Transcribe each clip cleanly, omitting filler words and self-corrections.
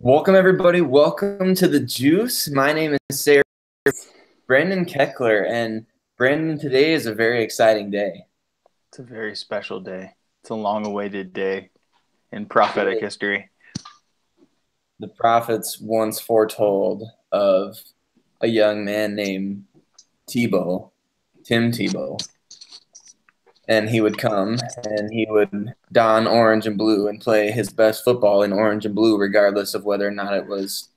Welcome, everybody. Welcome to The Juice. My name is Sayre, Brandon Keckler, and Brandon, today is a very exciting day. It's a very special day. It's a long-awaited day in prophetic history. The prophets once foretold of a young man named Tebow, Tim Tebow, and he would come and he would don orange and blue and play his best football in orange and blue, regardless of whether or not it was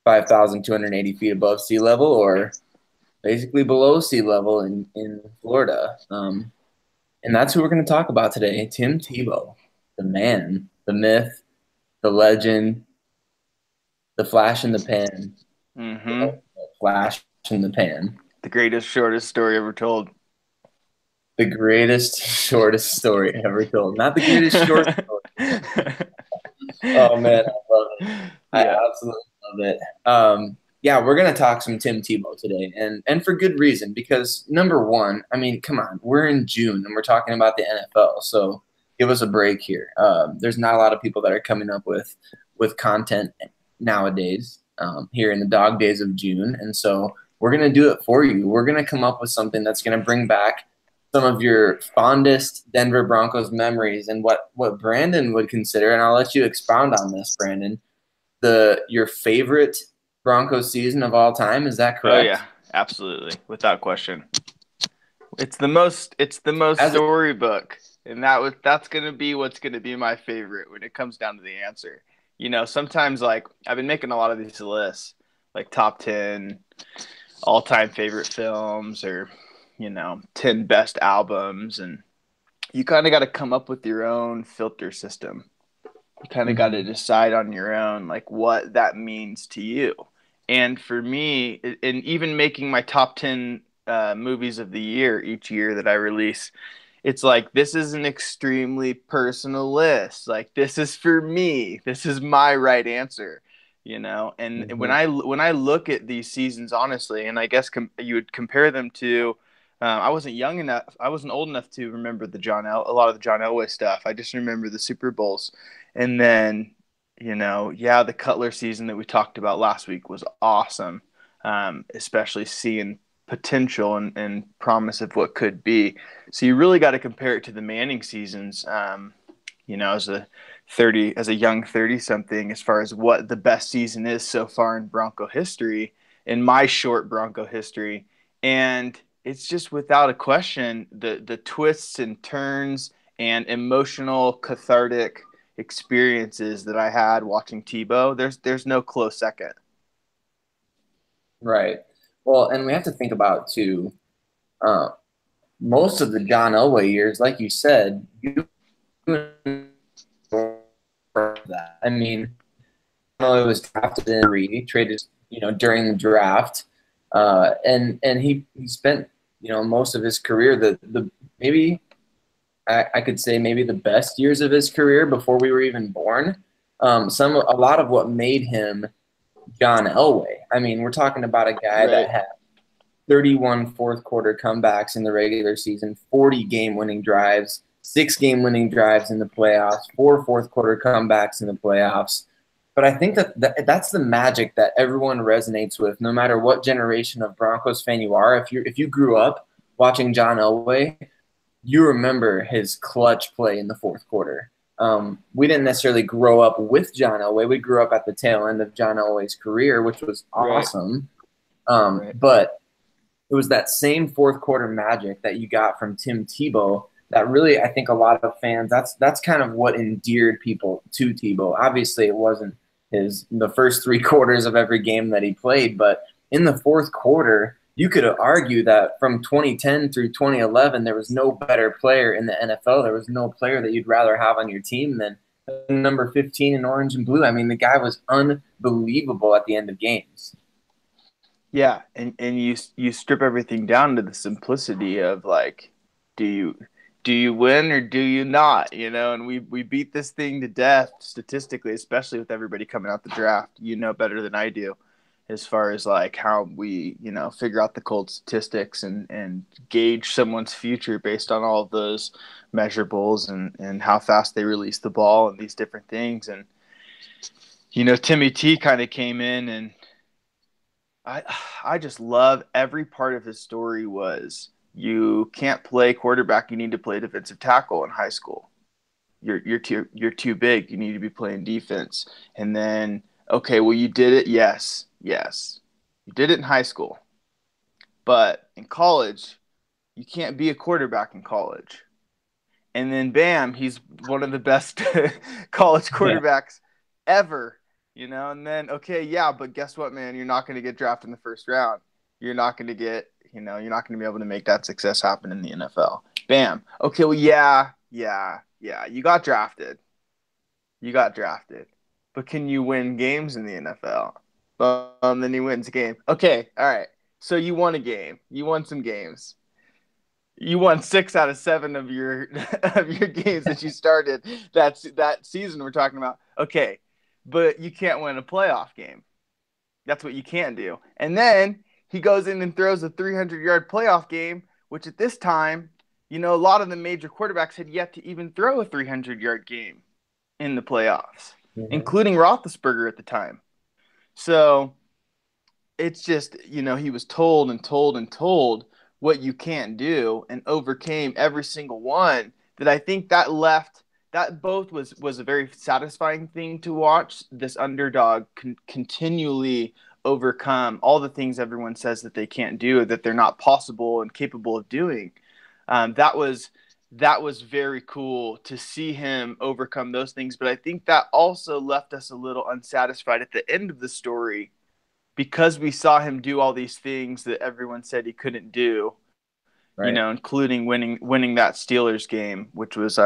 5,280 feet above sea level or basically below sea level in Florida. And that's who we're going to talk about today. Tim Tebow, the man, the myth, the legend, the flash in the pan. Mm-hmm. Flash in the pan. The greatest, shortest story ever told. The greatest, shortest story ever told. Not the greatest short story. Oh, man, I love it. I Yeah. absolutely love it. Yeah, we're going to talk some Tim Tebow today, and for good reason, because number one, I mean, come on, we're in June, and we're talking about the NFL, so give us a break here. There's not a lot of people that are coming up with content nowadays here in the dog days of June, and so we're going to do it for you. We're going to come up with something that's going to bring back some of your fondest Denver Broncos memories and what Brandon would consider, and I'll let you expound on this, Brandon, your favorite Broncos season of all time. Is that Oh correct? yeah, absolutely, without question. It's the most As a, storybook, and that's gonna be what's gonna be my favorite when it comes down to the answer. Sometimes like I've been making a lot of these lists, like top 10 all-time favorite films or 10 best albums, and you kind of got to come up with your own filter system. You kind of got to decide on your own like what that means to you. And for me, and even making my top 10 movies of the year each year that I release, it's like this is an extremely personal list. Like this is for me. This is my right answer. And when I look at these seasons honestly, and I guess you would compare them to, I wasn't young enough, I wasn't old enough to remember a lot of the John Elway stuff. I just remember the Super Bowls, and then the Cutler season that we talked about last week was awesome, especially seeing potential and promise of what could be. So you really got to compare it to the Manning seasons. As a young 30 something, as far as what the best season is so far in Bronco history, in my short Bronco history. And it's just without a question the twists and turns and emotional cathartic experiences that I had watching Tebow. There's no close second. right. Well, and we have to think about too. Uh, Most of the John Elway years, like you said, you that. I mean, Elway was drafted in traded, during the draft, and he spent, most of his career the maybe I could say maybe the best years of his career before we were even born. A lot of what made him John Elway. I mean, we're talking about a guy that Right. had 31 fourth quarter comebacks in the regular season, 40 game winning drives, 6 game winning drives in the playoffs, 4 fourth quarter comebacks in the playoffs. But I think that's the magic that everyone resonates with, no matter what generation of Broncos fan you are. If you grew up watching John Elway, you remember his clutch play in the fourth quarter. We didn't necessarily grow up with John Elway. We grew up at the tail end of John Elway's career, which was Right. awesome. Right. But it was that same fourth quarter magic that you got from Tim Tebow that really, I think a lot of fans, that's kind of what endeared people to Tebow. Obviously, it wasn't the first 3 quarters of every game that he played, but in the fourth quarter, you could argue that from 2010 through 2011, there was no better player in the NFL. There was no player that you'd rather have on your team than number 15 in orange and blue. I mean, the guy was unbelievable at the end of games. Yeah, and you strip everything down to the simplicity of like, do you win or do you not? And we beat this thing to death statistically, especially with everybody coming out the draft. You know better than I do, as far as like how we figure out the cold statistics and gauge someone's future based on all of those measurables and how fast they release the ball and these different things. And Timmy T kind of came in, and I I just love every part of his story was you can't play quarterback, you need to play defensive tackle in high school. You're too big, you need to be playing defense. And then okay, well you did it. Yes. Yes. You did it in high school. But in college, you can't be a quarterback in college. And then bam, he's one of the best college Yeah. quarterbacks ever, And then okay, yeah, but guess what, man? You're not going to get drafted in the first round. You're not going to get, you're not going to be able to make that success happen in the NFL. Bam. Okay, well, yeah. You got drafted. But can you win games in the NFL? Then he wins a game. Okay, all right. So you won a game. You won some games. You won 6 out of 7 of your of your games that you started that season we're talking about. Okay, but you can't win a playoff game. That's what you can do. And then he goes in and throws a 300-yard playoff game, which at this time, a lot of the major quarterbacks had yet to even throw a 300-yard game in the playoffs, Mhm. including Roethlisberger at the time. So it's just, he was told and told and told what you can't do and overcame every single one that I think that both was a very satisfying thing to watch this underdog continually overcome all the things everyone says that they can't do, that they're not possible and capable of doing. That was very cool to see him overcome those things. But I think that also left us a little unsatisfied at the end of the story because we saw him do all these things that everyone said he couldn't do, Right. including winning that Steelers game, which was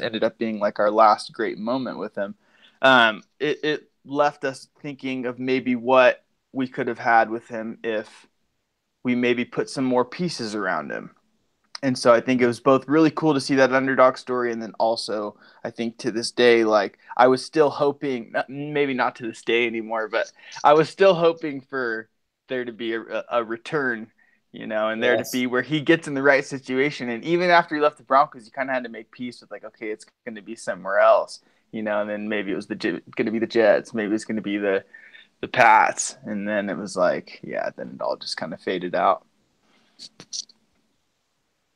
ended up being like our last great moment with him. It left us thinking of maybe what we could have had with him if we maybe put some more pieces around him. And so I think it was both really cool to see that underdog story, and then also I think to this day, like I was still hoping, maybe not to this day anymore, but I was still hoping for there to be a return, and there to Yes. be where he gets in the right situation. And even after he left the Broncos, you kind of had to make peace with like, okay, it's going to be somewhere else, and then maybe it was going to be the Jets, maybe it's going to be the Pats, and then it was like, yeah, then it all just kind of faded out.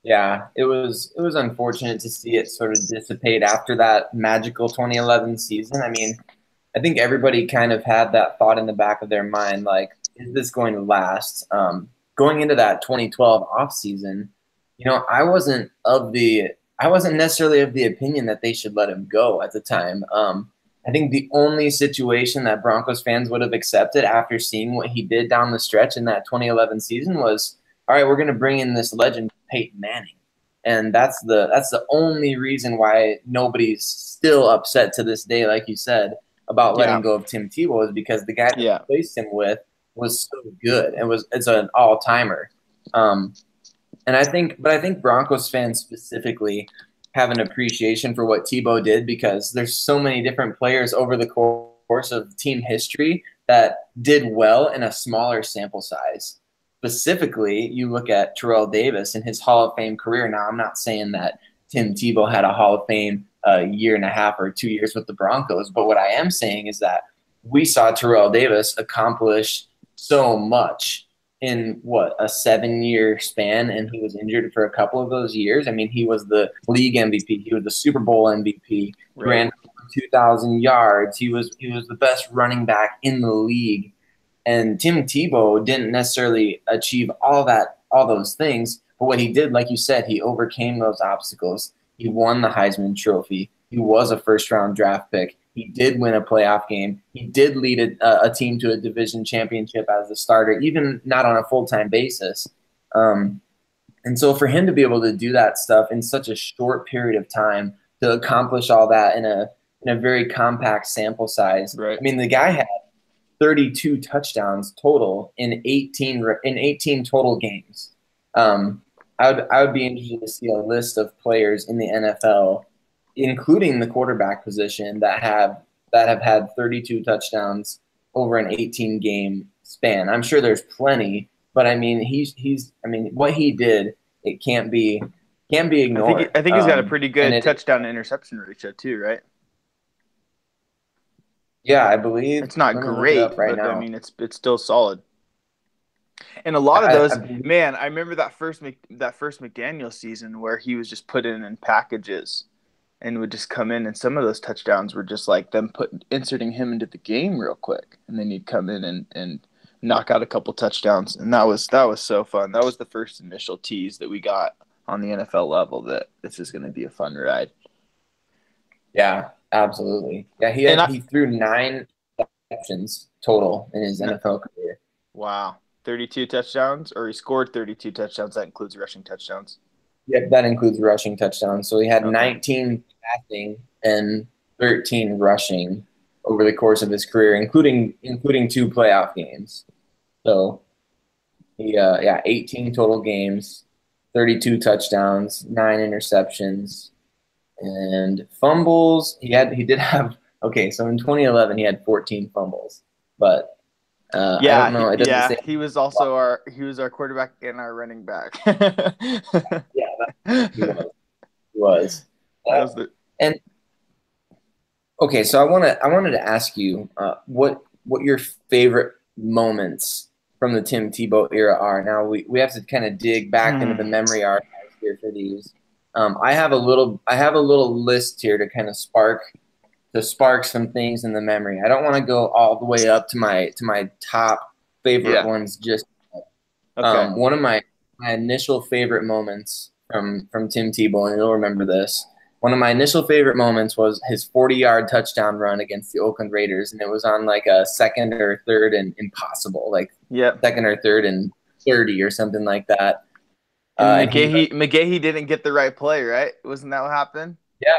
Yeah, it was unfortunate to see it sort of dissipate after that magical 2011 season. I mean, I think everybody kind of had that thought in the back of their mind, like, is this going to last? Going into that 2012 offseason, I wasn't necessarily of the opinion that they should let him go at the time. I think the only situation that Broncos fans would have accepted after seeing what he did down the stretch in that 2011 season was, all right, we're going to bring in this legend, Peyton Manning. And that's the only reason why nobody's still upset to this day, like you said, about letting Yeah, go of Tim Tebow, is because the guy that yeah, replaced him with was so good and it's an all timer. Um, and I think Broncos fans specifically have an appreciation for what Tebow did because there's so many different players over the course of team history that did well in a smaller sample size. Specifically, you look at Terrell Davis and his Hall of Fame career. Now, I'm not saying that Tim Tebow had a Hall of Fame year and a half or 2 years with the Broncos, but what I am saying is that we saw Terrell Davis accomplish so much in what, a 7 year span, and he was injured for a couple of those years. I mean, he was the league MVP, he was the Super Bowl MVP, he right. ran 2,000 yards, he was the best running back in the league. And Tim Tebow didn't necessarily achieve all those things, but what he did, like you said, he overcame those obstacles. He won the Heisman Trophy. He was a first-round draft pick. He did win a playoff game. He did lead a team to a division championship as a starter, even not on a full-time basis. Um, and so for him to be able to do that stuff in such a short period of time, to accomplish all that in a very compact sample size, Right. I mean, the guy had 32 touchdowns total in 18 total games. I would be interested to see a list of players in the NFL, including the quarterback position, that have had 32 touchdowns over an 18 game span. I'm sure there's plenty, but I mean I mean what he did, it can't be ignored. I think he's got a pretty And good it touchdown to interception ratio too, right? Yeah, I believe. It's not Let me look it up great, right but I now. mean it's still solid. And a lot of I those, believe. man, I remember that first McDaniel season where he was just put in packages and would just come in, and some of those touchdowns were just like them inserting him into the game real quick, and then he'd come in and knock out a couple touchdowns, and that was so fun. That was the first initial tease that we got on the NFL level that this is going to be a fun ride. Yeah, absolutely. Yeah, And he threw 9 interceptions total in his NFL career. wow, 32 touchdowns, or he scored 32 touchdowns. That includes rushing touchdowns. Yep, that includes rushing touchdowns. So he had Okay. 19 passing and 13 rushing over the course of his career, including 2 playoff games. So he 18 total games, 32 touchdowns, 9 interceptions, and fumbles. He did have okay. So in 2011, he had 14 fumbles, but I don't know. It doesn't say. He was our quarterback and our running back. Yeah, he was. He was. That was the And okay, so I wanted to ask you what your favorite moments from the Tim Tebow era are. Now we have to kind of dig back into the memory archives here for these. I have a little list here to kind of spark some things in the memory. I don't want to go all the way up to my top favorite ones. Just okay. one of my initial favorite moments from Tim Tebow, and you'll remember this. One of my initial favorite moments was his 40-yard touchdown run against the Oakland Raiders, and it was on like a second or third and impossible, like second or third and 30 or something like that. And McGahee didn't get the right play, right? Wasn't that what happened? Yeah.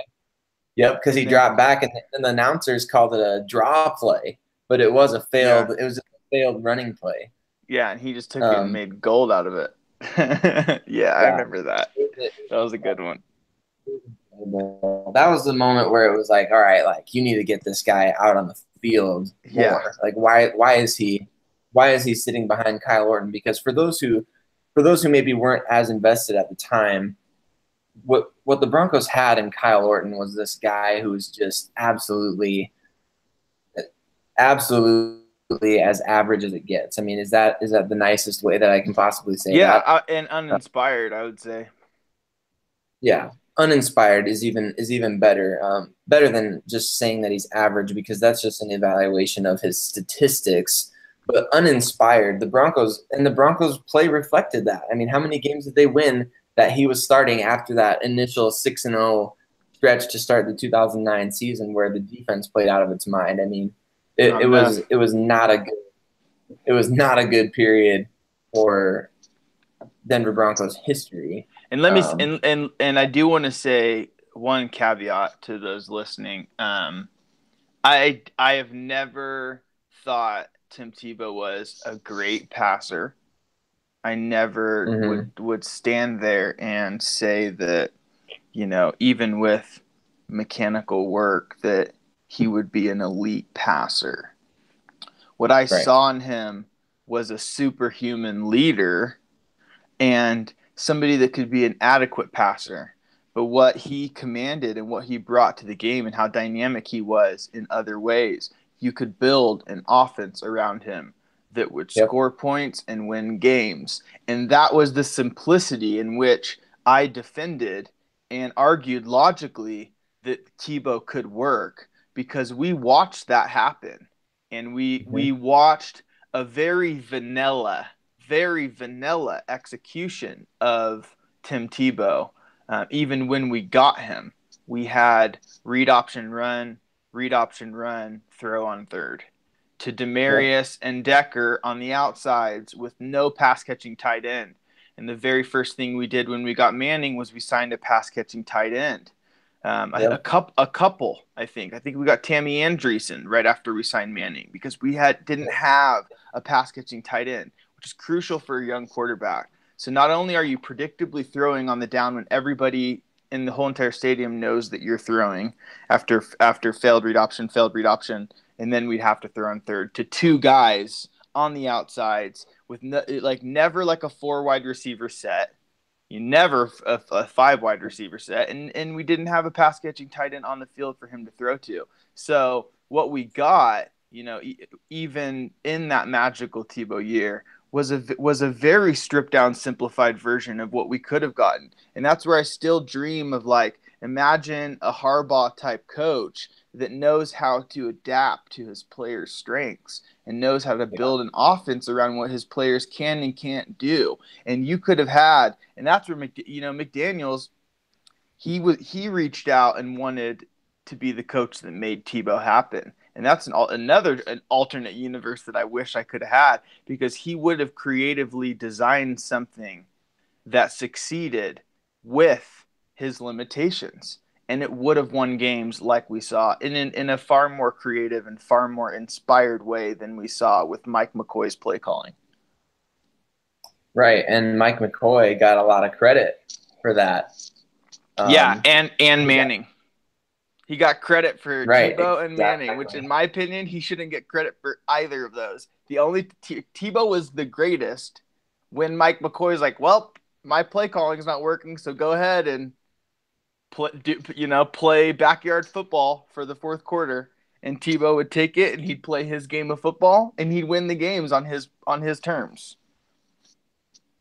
Yep, because he dropped back, and the announcers called it a draw play, but it was a failed running play. Yeah, and he just took it and made gold out of it. I remember that. That was a good one. That was the moment where it was like, all right, like you need to get this guy out on the field more. Yeah. Like why is he sitting behind Kyle Orton? Because for those who maybe weren't as invested at the time, what the Broncos had in Kyle Orton was this guy who was just absolutely as average as it gets. I mean, is that the nicest way that I can possibly say that? Yeah, and uninspired, I would say. Yeah, uninspired is even better. Better than just saying that he's average, because that's just an evaluation of his statistics. But uninspired, the Broncos play reflected that. I mean, how many games did they win that he was starting after that initial 6-0 stretch to start the 2009 season, where the defense played out of its mind? I mean, it was not a good period for Denver Broncos history. And let me and I do want to say one caveat to those listening. I have never thought Tim Tebow was a great passer. I never would stand there and say that, even with mechanical work, that he would be an elite passer. What I saw in him was a superhuman leader and somebody that could be an adequate passer. But what he commanded and what he brought to the game and how dynamic he was in other ways, you could build an offense around him that would score points and win games. And that was the simplicity in which I defended and argued logically that Tebow could work, because we watched that happen. And we watched a very vanilla execution of Tim Tebow. Even when we got him, we had read option run, throw on third to Demarius and Decker on the outsides with no pass-catching tight end. And the very first thing we did when we got Manning was we signed a pass-catching tight end. A couple, I think. I think we got Tammy Andreessen right after we signed Manning, because we didn't have a pass-catching tight end, which is crucial for a young quarterback. So not only are you predictably throwing on the down when everybody in the whole entire stadium knows that you're throwing after failed read option, and then we'd have to throw on third to 2 guys on the outsides with never like a 4 wide receiver set. You never a 5 wide receiver set, and we didn't have a pass catching tight end on the field for him to throw to. So what we got, even in that magical Tebow year, was a very stripped down, simplified version of what we could have gotten. And that's where I still dream of, like, imagine a Harbaugh type coach that knows how to adapt to his players' strengths and knows how to build an offense around what his players can and can't do. And you could have had, and that's where McDaniels, he reached out and wanted to be the coach that made Tebow happen. And that's an alternate universe that I wish I could have had, because he would have creatively designed something that succeeded with his limitations. And it would have won games like we saw in a far more creative and far more inspired way than we saw with Mike McCoy's play calling. Right, and Mike McCoy got a lot of credit for that. And Manning. He got credit for Tebow and Manning, which in my opinion, he shouldn't get credit for either of those. The only Tebow was the greatest when Mike McCoy is like, well, my play calling is not working, so go ahead and play backyard football for the fourth quarter, and Tebow would take it and he'd play his game of football and he'd win the games on his terms.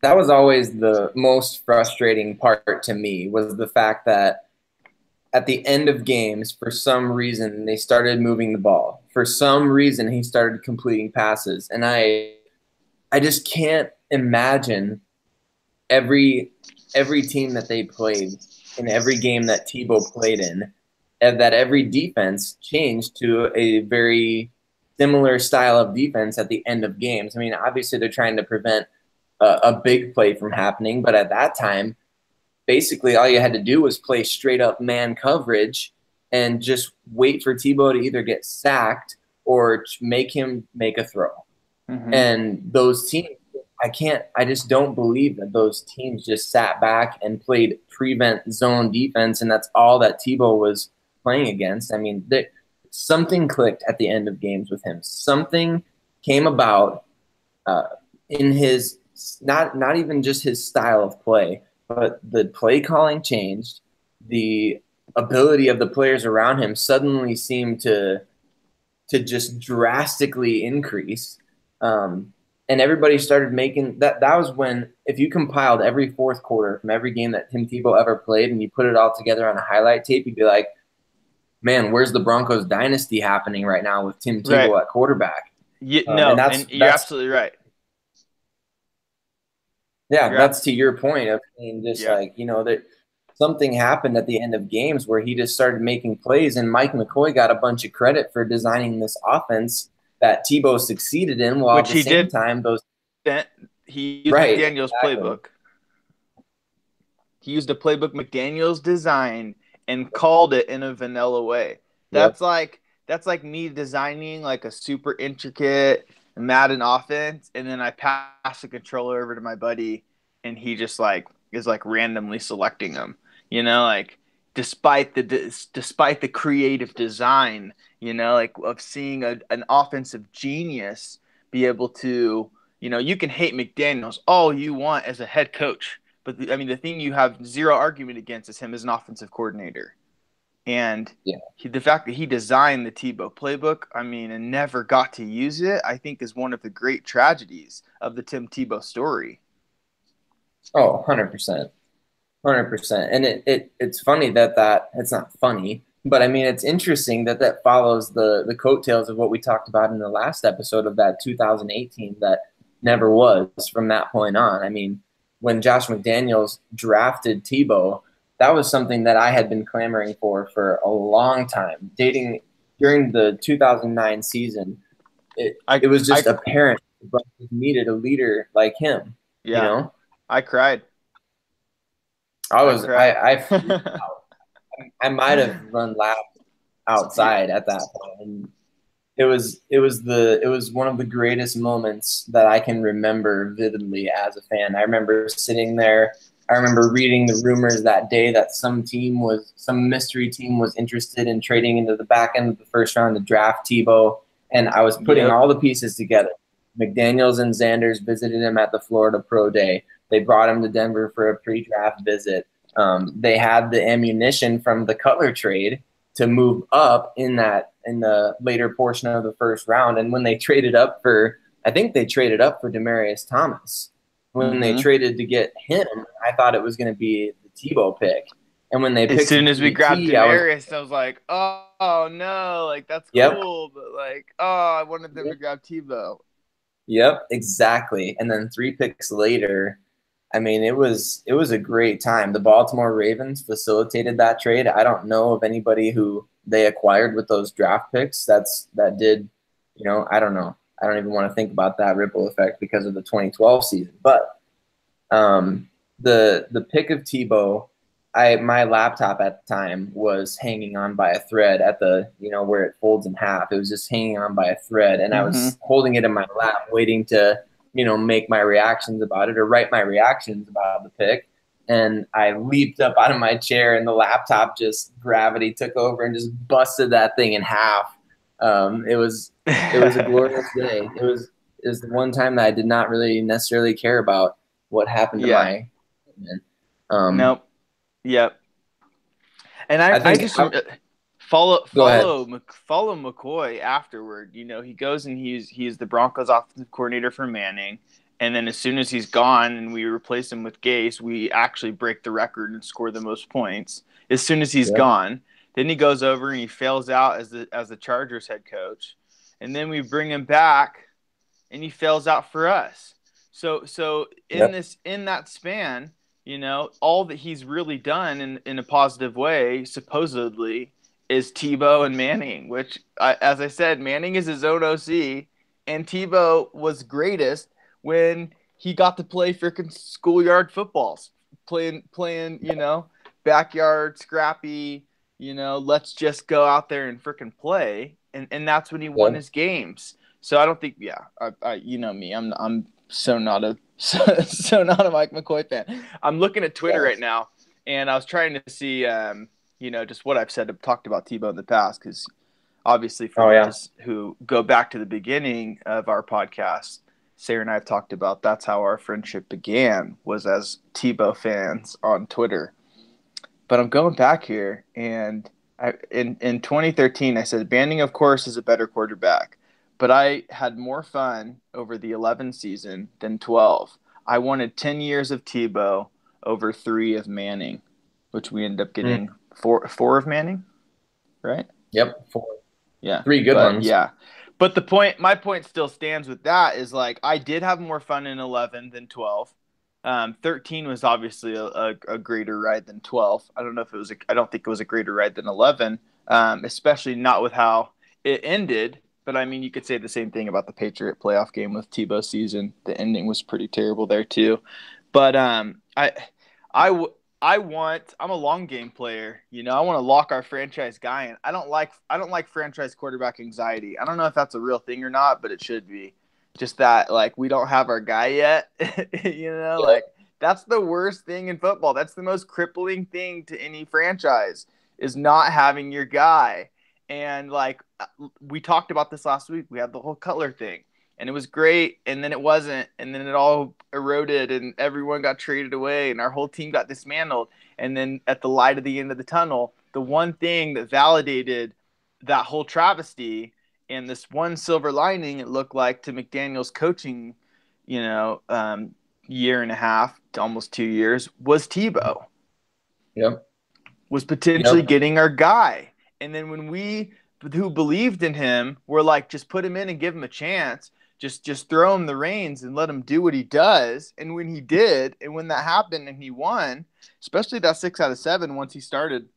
That was always the most frustrating part to me, was the fact that at the end of games, for some reason, they started moving the ball. For some reason, he started completing passes, and I just can't imagine every team that they played in every game that Tebow played in, that every defense changed to a very similar style of defense at the end of games. I mean, obviously they're trying to prevent a big play from happening, but at that time, basically all you had to do was play straight up man coverage and just wait for Tebow to either get sacked or make him make a throw. Mm-hmm. And those teams, I just don't believe that those teams just sat back and played prevent zone defense, and that's all that Tebow was playing against. I mean, something clicked at the end of games with him. Something came about in his not even just his style of play, but the play calling changed. The ability of the players around him suddenly seemed to just drastically increase. And everybody started making that. That was when, if you compiled every fourth quarter from every game that Tim Tebow ever played and you put it all together on a highlight tape, you'd be like, man, where's the Broncos dynasty happening right now with Tim Tebow at quarterback? You're absolutely right. Yeah, that's to your point of saying just that something happened at the end of games where he just started making plays, and Mike McCoy got a bunch of credit for designing this offense that Tebow succeeded in, while at the same time he used McDaniels' playbook. He used a playbook McDaniels designed and called it in a vanilla way. That's like me designing like a super intricate Madden offense, and then I pass the controller over to my buddy, and he just is randomly selecting them. Despite the creative design, of seeing an offensive genius be able to, you can hate McDaniels all you want as a head coach, but the thing you have zero argument against is him as an offensive coordinator. And the fact that he designed the Tebow playbook, and never got to use it, I think is one of the great tragedies of the Tim Tebow story. Oh, 100%. 100%. And it's funny that it's not funny, but it's interesting that follows the coattails of what we talked about in the last episode of that 2018 that never was from that point on. When Josh McDaniels drafted Tebow, that was something that I had been clamoring for a long time, dating during the 2009 season. It was just apparent the Broncos needed a leader like him. Yeah, I cried. I might have run laps outside at that point. And it was one of the greatest moments that I can remember vividly as a fan. I remember sitting there. I remember reading the rumors that day that some mystery team was interested in trading into the back end of the first round to draft Tebow, and I was putting all the pieces together. McDaniels and Sanders visited him at the Florida Pro Day. They brought him to Denver for a pre-draft visit. They had the ammunition from the Cutler trade to move up in the later portion of the first round. And when they traded up for, I think they traded up for Demaryius Thomas. When they traded to get him, I thought it was going to be the Tebow pick. And when they As picked soon as we grabbed DT, Demaryius, I was like, oh no, like that's yep, cool, but like, oh, I wanted them to grab Tebow. yep, exactly. And then 3 picks later, I mean, it was a great time. The Baltimore Ravens facilitated that trade. I don't know of anybody who they acquired with those draft picks that did, I don't know. I don't even want to think about that ripple effect because of the 2012 season. But the pick of Tebow, my laptop at the time was hanging on by a thread at the where it folds in half. It was just hanging on by a thread, and I was holding it in my lap, waiting to make my reactions about it or write my reactions about the pick. And I leaped up out of my chair, and the laptop just gravity took over and just busted that thing in half. It was a glorious day. It was the one time that I did not really necessarily care about what happened to my. Nope. Yep. And I just follow McCoy afterward. He goes and he's the Broncos offensive coordinator for Manning. And then as soon as he's gone and we replace him with Gase, we actually break the record and score the most points. As soon as he's gone, then he goes over and he fails out as the Chargers head coach. And then we bring him back and he fails out for us. So in that span, all that he's really done in a positive way, supposedly, is Tebow and Manning, which, as I said, Manning is his own OC, and Tebow was greatest when he got to play freaking schoolyard footballs, playing, backyard, scrappy, let's just go out there and freaking play, and that's when he won his games. So I don't think, I me, I'm so not a Mike McCoy fan. I'm looking at Twitter right now, and I was trying to see, just what I've talked about Tebow in the past, because obviously for those who go back to the beginning of our podcast, Sayre and I have talked about that's how our friendship began, was as Tebow fans on Twitter. But I'm going back here, and in 2013, I said Manning, of course, is a better quarterback. But I had more fun over the 11 season than 12. I wanted 10 years of Tebow over 3 of Manning, which we ended up getting 4 of Manning, right? Yep, 4. Yeah. 3 good ones. Yeah. But my point still stands with that is like I did have more fun in 11 than 12. 13 was obviously a greater ride than 12. I don't think it was a greater ride than 11, especially not with how it ended. But, I mean, you could say the same thing about the Patriot playoff game with Tebow's season. The ending was pretty terrible there, too. But I'm a long game player. I want to lock our franchise guy in. I don't like franchise quarterback anxiety. I don't know if that's a real thing or not, but it should be. Just that, like, we don't have our guy yet. Like, that's the worst thing in football. That's the most crippling thing to any franchise is not having your guy. And, like, we talked about this last week. We had the whole Cutler thing, and it was great, and then it wasn't, and then it all eroded, and everyone got traded away, and our whole team got dismantled. And then at the light at the end of the tunnel, the one thing that validated that whole travesty and this one silver lining, it looked like, to McDaniel's coaching, year and a half to almost 2 years, was Tebow. Yep. Was potentially getting our guy. And then when we who believed in him were like, just put him in and give him a chance, just throw him the reins and let him do what he does. And when he did, and when that happened and he won, especially that 6 out of 7 once he started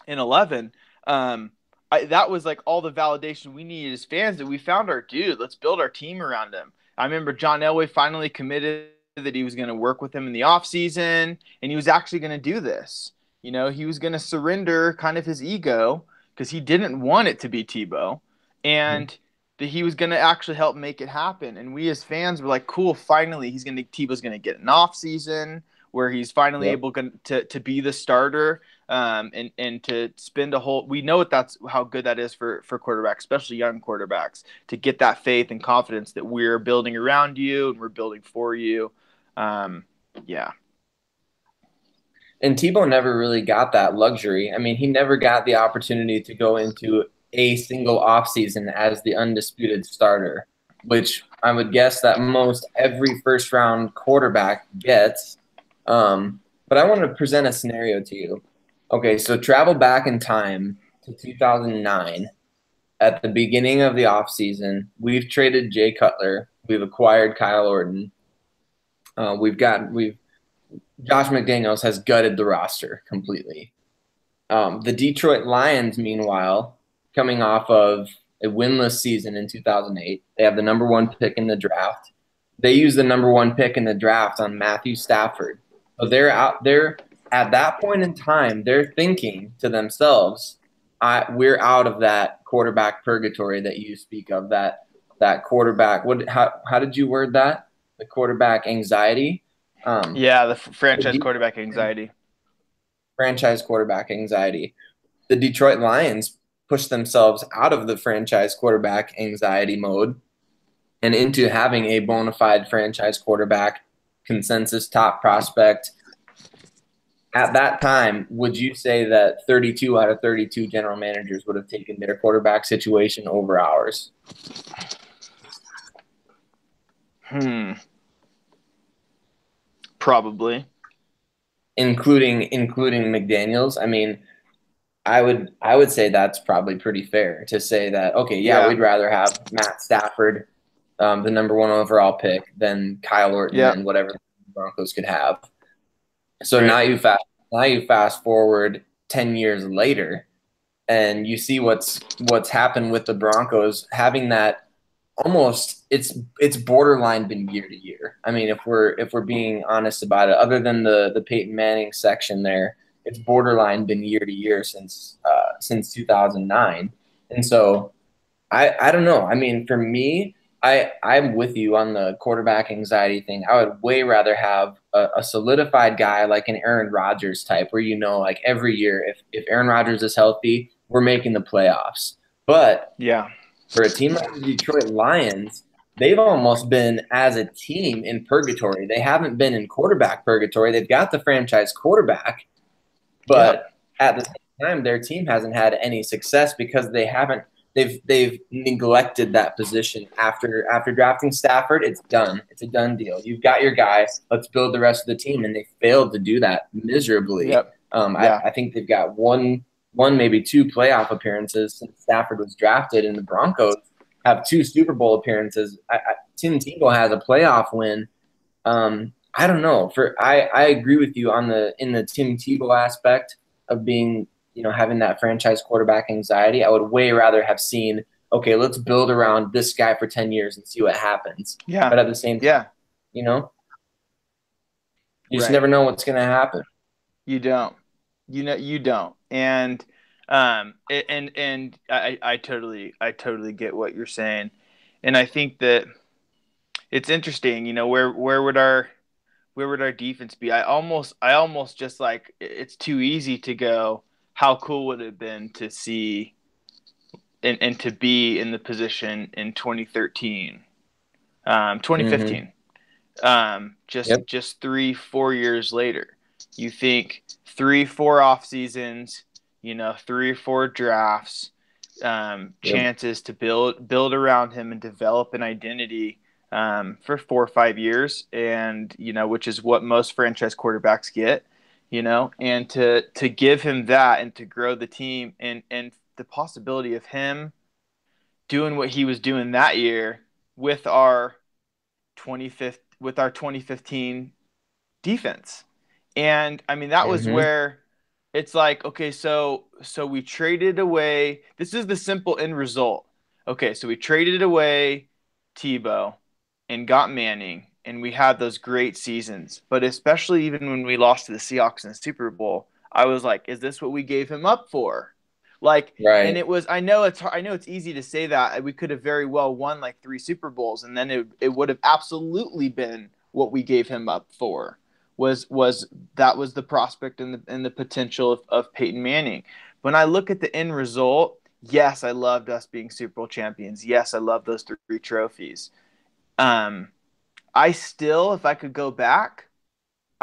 in 11, that was like all the validation we needed as fans that we found our dude. Let's build our team around him. I remember John Elway finally committed that he was going to work with him in the offseason, and he was actually going to do this. He was going to surrender kind of his ego because he didn't want it to be Tebow, and that he was going to actually help make it happen. And we as fans were like, cool, finally Tebow's going to get an off season where he's finally able to be the starter, and to spend a whole – we know how good that is for quarterbacks, especially young quarterbacks, to get that faith and confidence that we're building around you and we're building for you. Yeah. And Tebow never really got that luxury. I mean, he never got the opportunity to go into a single offseason as the undisputed starter, which I would guess that most every first round quarterback gets. But I want to present a scenario to you. Okay, so travel back in time to 2009. At the beginning of the offseason, we've traded Jay Cutler. We've acquired Kyle Orton. We've Josh McDaniels has gutted the roster completely. The Detroit Lions, meanwhile, coming off of a winless season in 2008, they have the number one pick in the draft. They use the number one pick in the draft on Matthew Stafford. So they're out there at that point in time. They're thinking to themselves, "We're out of that quarterback purgatory that you speak of. That quarterback. How did you word that? The quarterback anxiety." Yeah, the franchise quarterback anxiety. Franchise quarterback anxiety. The Detroit Lions pushed themselves out of the franchise quarterback anxiety mode and into having a bona fide franchise quarterback, consensus top prospect. At that time, would you say that 32 out of 32 general managers would have taken their quarterback situation over ours? Probably. Including McDaniels. I mean, I would say that's probably pretty fair to say that, okay, yeah, we'd rather have Matt Stafford, the number one overall pick, than Kyle Orton and whatever the Broncos could have. So now you fast forward 10 years later, and you see what's happened with the Broncos having that almost it's borderline been year to year. I mean, if we're being honest about it, other than the Peyton Manning section there, it's borderline been year to year since 2009. And so I don't know. I mean, for me, I'm with you on the quarterback anxiety thing. I would way rather have a solidified guy like an Aaron Rodgers type, where like every year, if Aaron Rodgers is healthy, we're making the playoffs. But for a team like the Detroit Lions, they've almost been, as a team, in purgatory. They haven't been in quarterback purgatory. They've got the franchise quarterback, but at the same time, their team hasn't had any success because they've neglected that position. After drafting Stafford, it's done. It's a done deal. You've got your guy. Let's build the rest of the team, and they failed to do that miserably. I think they've got one, maybe two playoff appearances since Stafford was drafted, and the Broncos have 2 Super Bowl appearances. Tim Tebow has a playoff win. I don't know. I agree with you in the Tim Tebow aspect of being, having that franchise quarterback anxiety. I would way rather have seen, okay, let's build around this guy for 10 years and see what happens. Yeah. But at the same time, you just never know what's going to happen. You don't. You don't. And I totally get what you're saying. And I think that it's interesting, where would our defense be? I almost just like, it's too easy to go, how cool would it have been to see and to be in the position in 2013, 2015, just 3-4 years later. You think 3-4 off seasons, 3-4 drafts, chances to build around him and develop an identity for 4 or 5 years, and which is what most franchise quarterbacks get, and to give him that and to grow the team, and the possibility of him doing what he was doing that year with our 2015 defense. And I mean, that was where it's like, okay, so we traded away. This is the simple end result. Okay, so we traded away Tebow and got Manning, and we had those great seasons. But especially even when we lost to the Seahawks in the Super Bowl, I was like, is this what we gave him up for? And it was, I know it's easy to say that. We could have very well won like 3 Super Bowls, and then it would have absolutely been what we gave him up for. Was the prospect and the potential of Peyton Manning. When I look at the end result, yes, I loved us being Super Bowl champions. Yes, I love those 3 trophies. I still, if I could go back,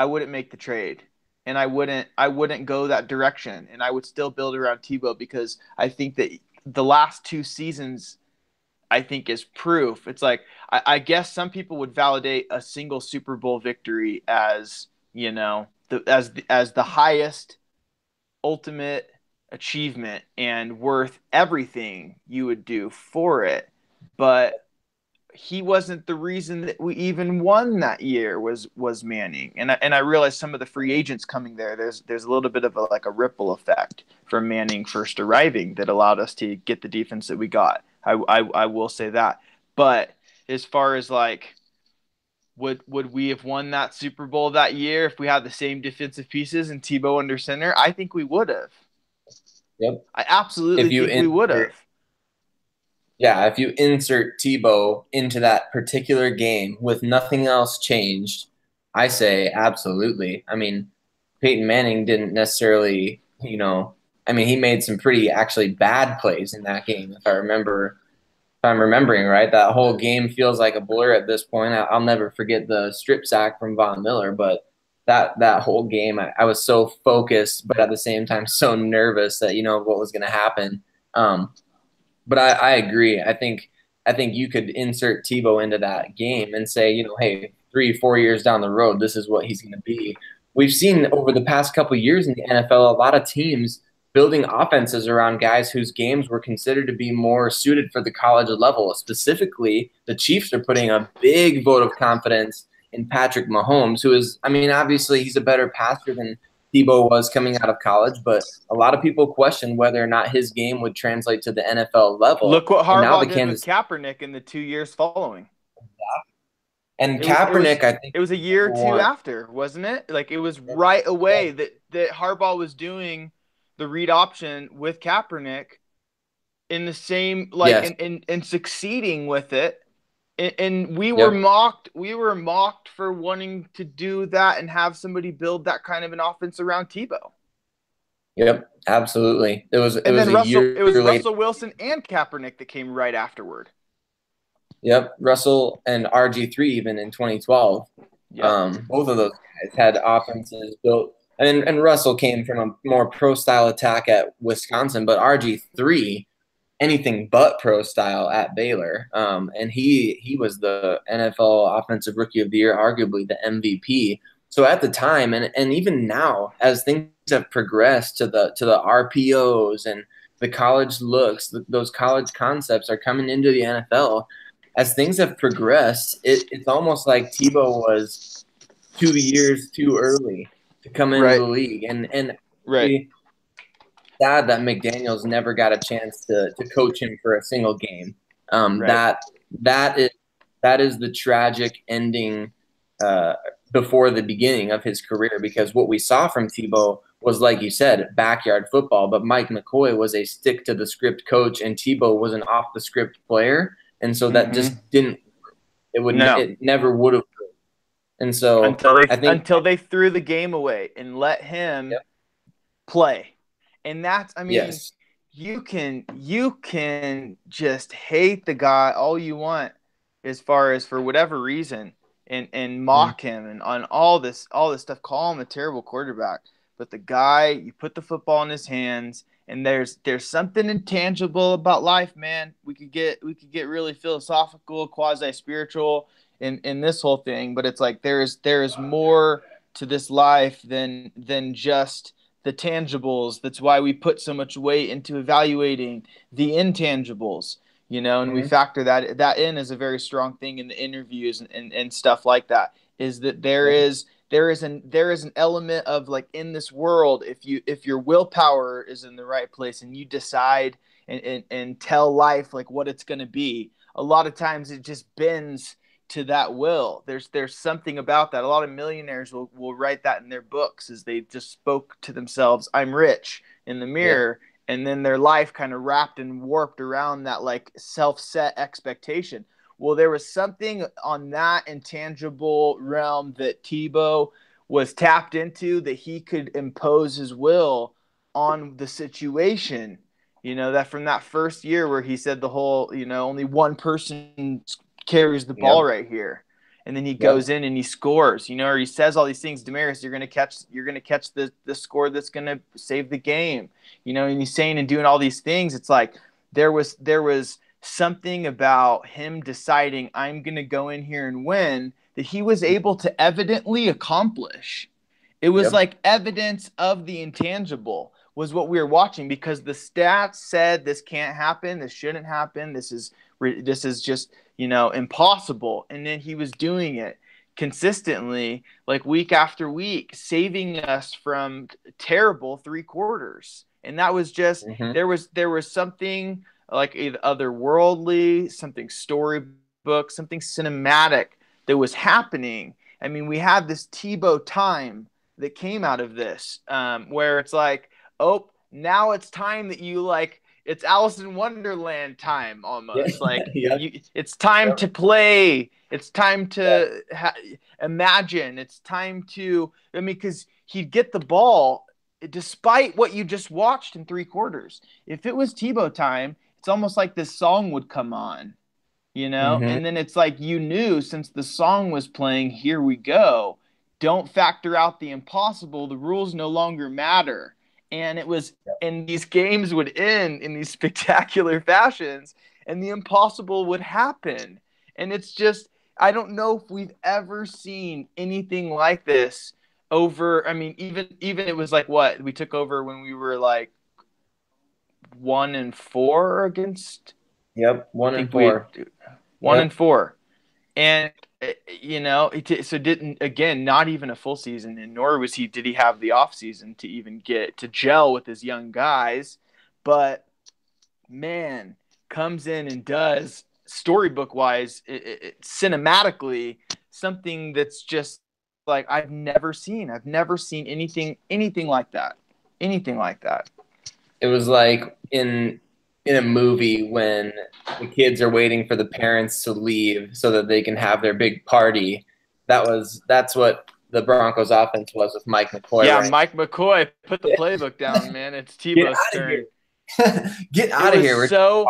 I wouldn't make the trade. And I wouldn't go that direction. And I would still build around Tebow because I think that the last 2 seasons I think is proof. It's like I guess some people would validate a single Super Bowl victory as, as the highest ultimate achievement and worth everything you would do for it. But he wasn't the reason that we even won that year was Manning. And I realized some of the free agents coming there, there's a little bit of a ripple effect from Manning first arriving that allowed us to get the defense that we got. I will say that. But as far as like would we have won that Super Bowl that year if we had the same defensive pieces and Tebow under center? I think we would have. Yep. I absolutely If you think we would have. Yeah, if you insert Tebow into that particular game with nothing else changed, I say absolutely. I mean, Peyton Manning didn't necessarily, I mean, he made some pretty actually bad plays in that game. If I'm remembering right, that whole game feels like a blur at this point. I'll never forget the strip sack from Von Miller, but that whole game, I was so focused, but at the same time so nervous that what was going to happen. But I agree. I think you could insert Tebow into that game and say, hey, 3-4 years down the road, this is what he's going to be. We've seen over the past couple of years in the NFL a lot of teams building offenses around guys whose games were considered to be more suited for the college level. Specifically, the Chiefs are putting a big vote of confidence in Patrick Mahomes, who is, I mean, obviously he's a better passer than Tebow was coming out of college, but a lot of people question whether or not his game would translate to the NFL level. Look what And now Harbaugh the did with Kansas Kaepernick in the 2 years following. and It was Kaepernick, I think it was a year or two more. after, wasn't it? Like it was right away that Harbaugh was doing the read option with Kaepernick in the same like Yes. and succeeding with it. And Yep. we were mocked for wanting to do that and have somebody build that kind of an offense around Tebow. Yep. Absolutely. It And was then a year It was later. Russell Wilson and Kaepernick that came right afterward. Yep. Russell and RG3 even in 2012. Yep. Both of those guys had offenses built, and Russell came from a more pro style attack at Wisconsin, but RG3 anything but pro style at Baylor. And he was the NFL Offensive Rookie of the Year, arguably the MVP. So at the time, and even now, as things have progressed to the RPOs and the college looks, those college concepts are coming into the NFL. As things have progressed, it's almost like Tebow was 2 years too early to come into Right. the league, and Right. sad that McDaniels never got a chance to coach him for a single game. Um, Right. that that is that is the tragic ending uh, before the beginning of his career, because what we saw from Tebow was, like you said, backyard football. But Mike McCoy was a stick to the script coach, and Tebow was an off the script player, and so that Mm-hmm. just didn't. No. It never would have. And so I think, Until they threw the game away and let him yep, play. And that's I mean, yes, you can just hate the guy all you want as far as for whatever reason and mm, mock him and on all this stuff, call him a terrible quarterback. But the guy, you put the football in his hands and there's something intangible about life, man. We could get really philosophical, quasi spiritual in this whole thing, but it's like there is more to this life than just the tangibles. That's why we put so much weight into evaluating the intangibles, and we mm, factor that in as a very strong thing in the interviews and stuff like that. Is that yep, there is an element of like in this world, if your willpower is in the right place and you decide and tell life like what it's going to be, a lot of times it just bends to that will. There's something about that. A lot of millionaires will write that in their books as they just spoke to themselves, I'm rich, in the yep, mirror, and then their life kind of wrapped and warped around that like self-set expectation. Well, there was something on that intangible realm that Tebow was tapped into, that he could impose his will on the situation. That from that first year where he said the whole, only one person carries the ball yep, right here. and then he Yep. goes in and he scores, or he says all these things. Damaris, you're gonna catch the score that's gonna save the game, and he's saying and doing all these things. It's like there was something about him deciding I'm gonna go in here and win that he was able to evidently accomplish. It was Yep. like evidence of the intangible was what we were watching, because the stats said this can't happen, this shouldn't happen, this is just impossible, and then he was doing it consistently, like week after week, saving us from terrible three quarters. And that was just Hmm. there was something like either otherworldly, something storybook, something cinematic that was happening. I mean, we had this Tebow time that came out of this, where it's like, oh, now it's time that you like. It's Alice in Wonderland time Yeah. almost. Like Yep. it's time Yep. to play. It's time Yeah. to imagine. It's time to. I mean, because he'd get the ball despite what you just watched in three quarters. If it was Tebow time, it's almost like this song would come on, Hmm. and then it's like you knew since the song was playing, here we go. Don't factor out the impossible. The rules no longer matter. And it was, and these games would end in these spectacular fashions, and the impossible would happen. And it's just, I don't know if we've ever seen anything like this over. I mean, even it was like what we took over when we were like 1-4 against. Yep. I One and think we had four. 1-4. And so didn't, again, not even a full season, and nor did he have the offseason to even get to gel with his young guys. But man, comes in and does storybook wise, cinematically, something that's just like I've never seen anything like that, anything like that. It was like in a movie when the kids are waiting for the parents to leave so that they can have their big party. That's what the Broncos offense was with Mike McCoy Yeah, running. Mike McCoy, put the playbook down, man. It's Get Tebow's out of here. turn. Get It out of was here. We're so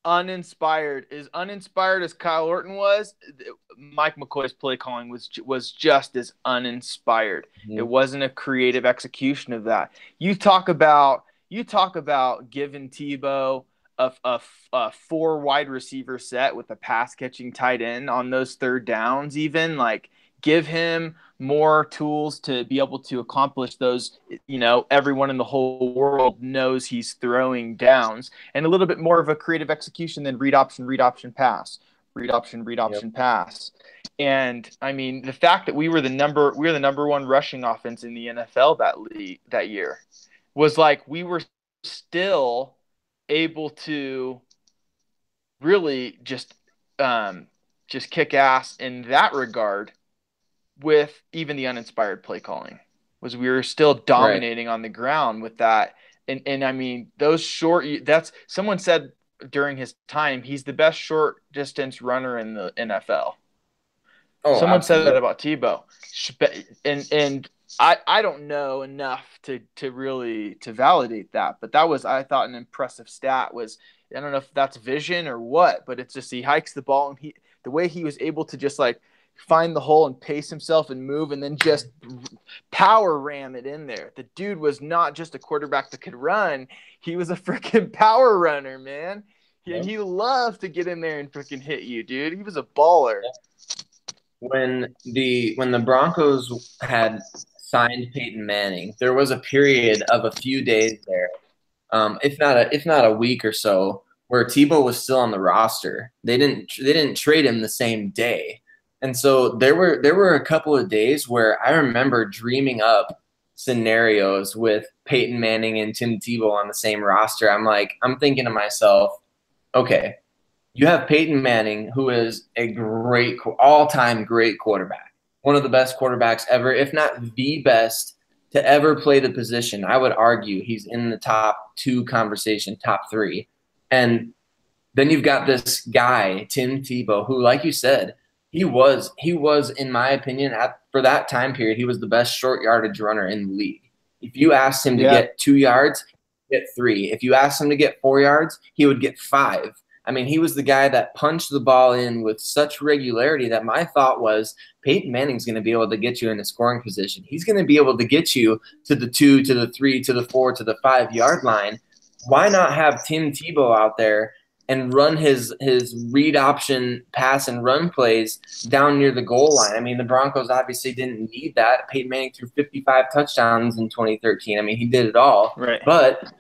uninspired. As uninspired as Kyle Orton was, Mike McCoy's play calling was just as uninspired. It Mhm. wasn't a creative execution of that. You talk about giving Tebow a four wide receiver set with a pass catching tight end on those third downs, even like give him more tools to be able to accomplish those. Everyone in the whole world knows he's throwing downs, and a little bit more of a creative execution than read option, pass, read Yep. option, pass. And I mean, the fact that we were the number one rushing offense in the NFL that year was like we were still able to really just kick ass in that regard with even the uninspired play calling. Was we were still Right. dominating on the ground with that. And I mean, those short, that's someone said during his time, he's the best short distance runner in the NFL. Oh, Someone said that absolutely. about Tebow. And I don't know enough to really to validate that, but that was, I thought, an impressive stat. Was, I don't know if that's vision or what, but it's just he hikes the ball, and the way he was able to just like find the hole and pace himself and move and then just power ram it in there. The dude was not just a quarterback that could run. He was a freaking power runner, man. And Yep. he loved to get in there and freaking hit you, dude. He was a baller. When the Broncos had signed Peyton Manning, there was a period of a few days there, if not a week or so, where Tebow was still on the roster. They didn't trade him the same day, and so there were a couple of days where I remember dreaming up scenarios with Peyton Manning and Tim Tebow on the same roster. I'm thinking to myself, okay, you have Peyton Manning, who is a great, all-time great quarterback, one of the best quarterbacks ever, if not the best to ever play the position. I would argue he's in the top two conversation, top three. And then you've got this guy, Tim Tebow, who, like you said, he was in my opinion, for that time period, he was the best short yardage runner in the league. If you asked him to Yeah. get 2 yards, he'd get 3. If you asked him to get 4 yards, he would get 5. I mean, he was the guy that punched the ball in with such regularity that my thought was Peyton Manning's going to be able to get you in a scoring position. He's going to be able to get you to the 2, to the 3, to the 4, to the 5 yard line. Why not have Tim Tebow out there and run his read option pass and run plays down near the goal line? I mean, the Broncos obviously didn't need that. Peyton Manning threw 55 touchdowns in 2013. I mean, he did it all. Right. But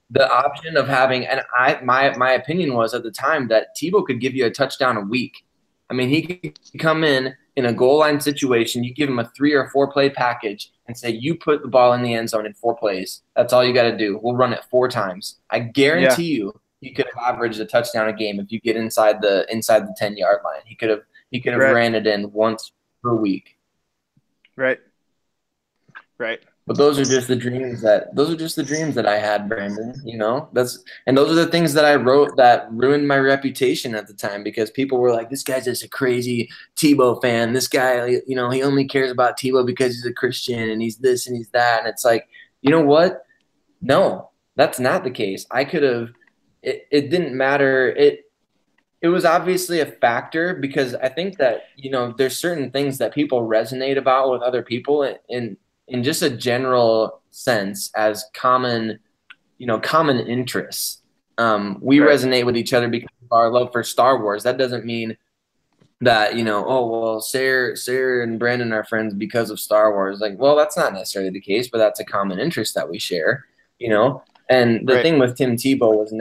the option of having, and my opinion was at the time that Tebow could give you a touchdown a week. I mean, he could come in a goal line situation, you give him a 3 or 4 play package and say, you put the ball in the end zone in 4 plays. That's all you got to do. We'll run it 4 times. I guarantee you, he could have averaged a touchdown a game if you get inside the 10-yard line. He could have ran it in once per week. Right. But those are just the dreams that I had, Brandon. You know, those are the things that I wrote that ruined my reputation at the time, because people were like, "This guy's just a crazy Tebow fan. This guy, you know, he only cares about Tebow because he's a Christian and he's this and he's that." And it's like, you know what? No, that's not the case. I could have. It didn't matter. It was obviously a factor, because I think that, you know, there's certain things that people resonate about with other people in just a general sense as common interests. We resonate with each other because of our love for Star Wars. That doesn't mean that, you know, oh, well, Sayre and Brandon are friends because of Star Wars. Like, well, that's not necessarily the case, but that's a common interest that we share, you know? And the thing with Tim Tebow was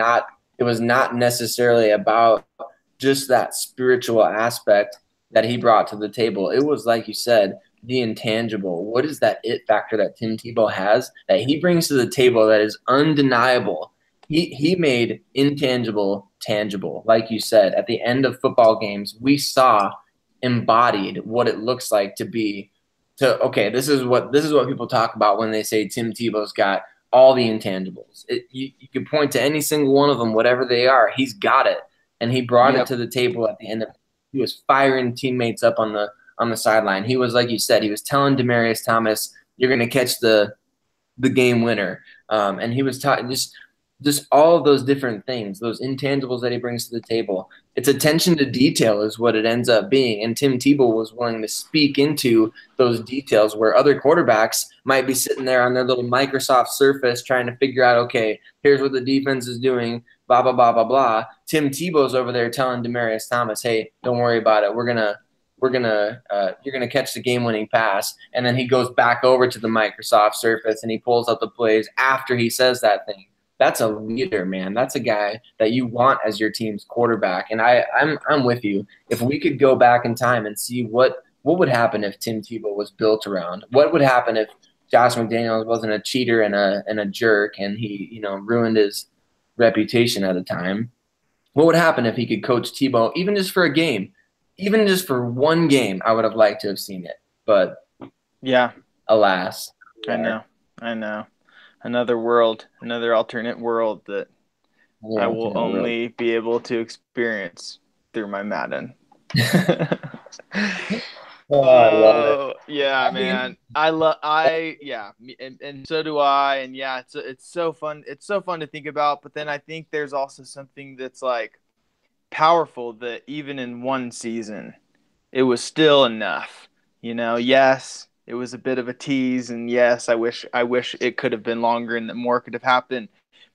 not necessarily about just that spiritual aspect that he brought to the table. It was, like you said, the intangible. What is that it factor that Tim Tebow has that he brings to the table that is undeniable? He made intangible tangible. Like you said, at the end of football games, we saw embodied what it looks like okay, this is what people talk about when they say Tim Tebow's got all the intangibles. You can point to any single one of them, whatever they are. He's got it, and he brought it to the table at the end of it. He was firing teammates up on the sideline. He was, like you said, he was telling Demaryius Thomas, "You're going to catch the game winner," and he was talking just all of those different things, those intangibles that he brings to the table. It's attention to detail is what it ends up being, and Tim Tebow was willing to speak into those details where other quarterbacks might be sitting there on their little Microsoft Surface trying to figure out, okay, here's what the defense is doing, blah, blah, blah, blah, blah. Tim Tebow's over there telling Demaryius Thomas, "Hey, don't worry about it. You're gonna catch the game-winning pass," and then he goes back over to the Microsoft Surface and he pulls up the plays after he says that thing. That's a leader, man. That's a guy that you want as your team's quarterback. And I'm with you. If we could go back in time and see what would happen if Tim Tebow was built around, what would happen if Josh McDaniels wasn't a cheater and a jerk and he, you know, ruined his reputation at the time. What would happen if he could coach Tebow even just for a game? Even just for one game, I would have liked to have seen it. But yeah, alas. I know. Another world, another alternate world that I will only be able to experience through my Madden. Oh, I love it. Yeah, man. And so do I. And yeah, it's so fun. It's so fun to think about. But then I think there's also something that's like powerful that even in one season, it was still enough. You know, yes, it was a bit of a tease, and yes, I wish it could have been longer and that more could have happened.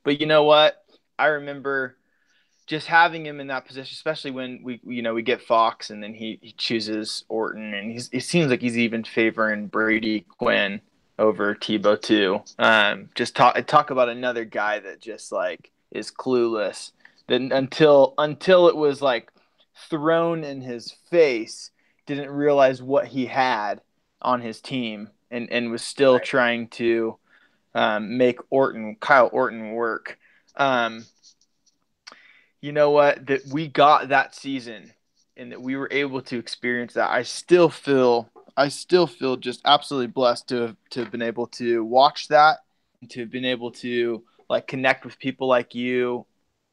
But you know what? I remember just having him in that position, especially when we get Fox and then he chooses Orton, and it seems like he's even favoring Brady Quinn over Tebow too. Just talk about another guy that just like is clueless. Then until it was like thrown in his face, didn't realize what he had on his team and was still trying to make Kyle Orton work. You know what? That we got that season and that we were able to experience that. I still feel just absolutely blessed to have been able to watch that and to have been able to like connect with people like you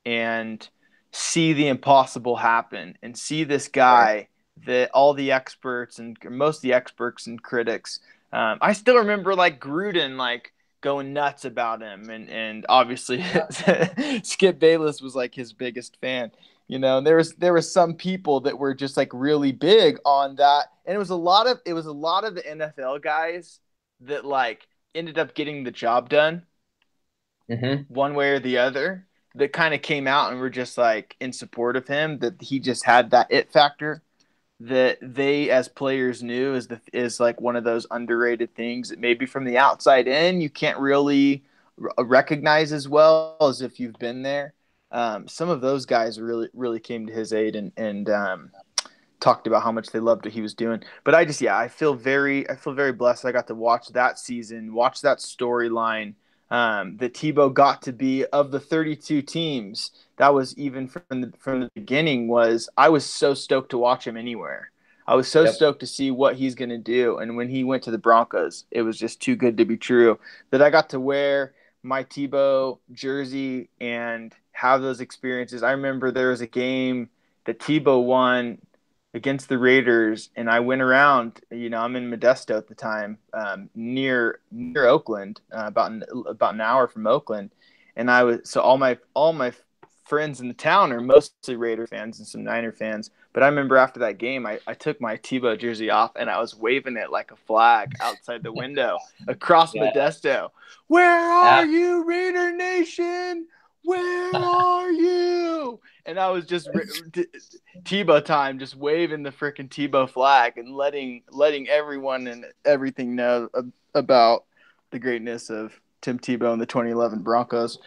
and see the impossible happen and see this guy that all the experts and most of the experts and critics. I still remember like Gruden like going nuts about him, and obviously Skip Bayless was like his biggest fan. And there was some people that were just like really big on that, and it was a lot of the NFL guys that like ended up getting the job done one way or the other, that kind of came out and were just like in support of him, that he just had that it factor that they as players knew is like one of those underrated things that maybe from the outside in you can't really recognize as well as if you've been there. Some of those guys really came to his aid and talked about how much they loved what he was doing. But I feel very blessed. I got to watch that season, watch that storyline. That Tebow got to be of the 32 teams. That was even from the beginning. I was so stoked to watch him anywhere. I was so stoked to see what he's going to do. And when he went to the Broncos, it was just too good to be true that I got to wear my Tebow jersey and have those experiences. I remember there was a game that Tebow won against the Raiders, and I went around. I'm in Modesto at the time, near Oakland, about an hour from Oakland, and all my friends in the town are mostly Raider fans and some Niner fans. But I remember after that game, I took my Tebow jersey off and I was waving it like a flag outside the window across Modesto. Where are you, Raider Nation? Where are you? And I was just Tebow time, just waving the freaking Tebow flag and letting everyone and everything know about the greatness of Tim Tebow and the 2011 Broncos.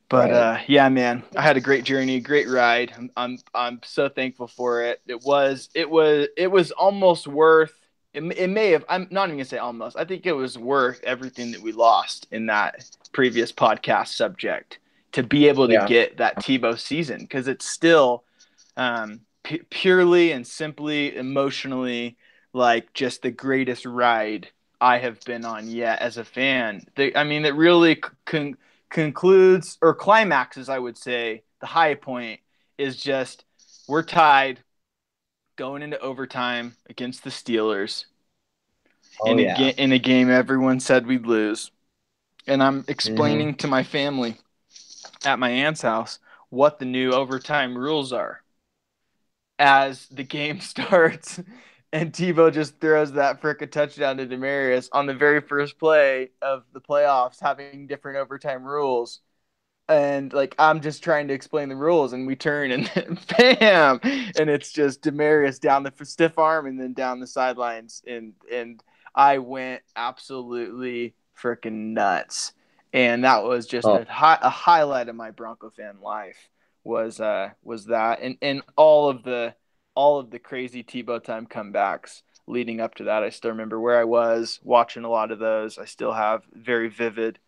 But yeah, man, I had a great journey, great ride. I'm so thankful for it. It was almost worth. It may have. I'm not even gonna say almost. I think it was worth everything that we lost in that previous podcast subject to be able to get that Tebow season, because it's still purely and simply emotionally like just the greatest ride I have been on yet as a fan. It really concludes or climaxes, I would say. The high point is just we're tied going into overtime against the Steelers in a game everyone said we'd lose. And I'm explaining to my family at my aunt's house what the new overtime rules are as the game starts, and Tebow just throws that frickin' touchdown to Demaryius on the very first play of the playoffs, having different overtime rules. And like I'm just trying to explain the rules, and we turn and bam, and it's just Demaryius down the stiff arm and then down the sidelines, and I went absolutely freaking nuts. And that was just a highlight of my Bronco fan life was that, and all of the crazy Tebow time comebacks leading up to that. I still remember where I was watching a lot of those. I still have very vivid.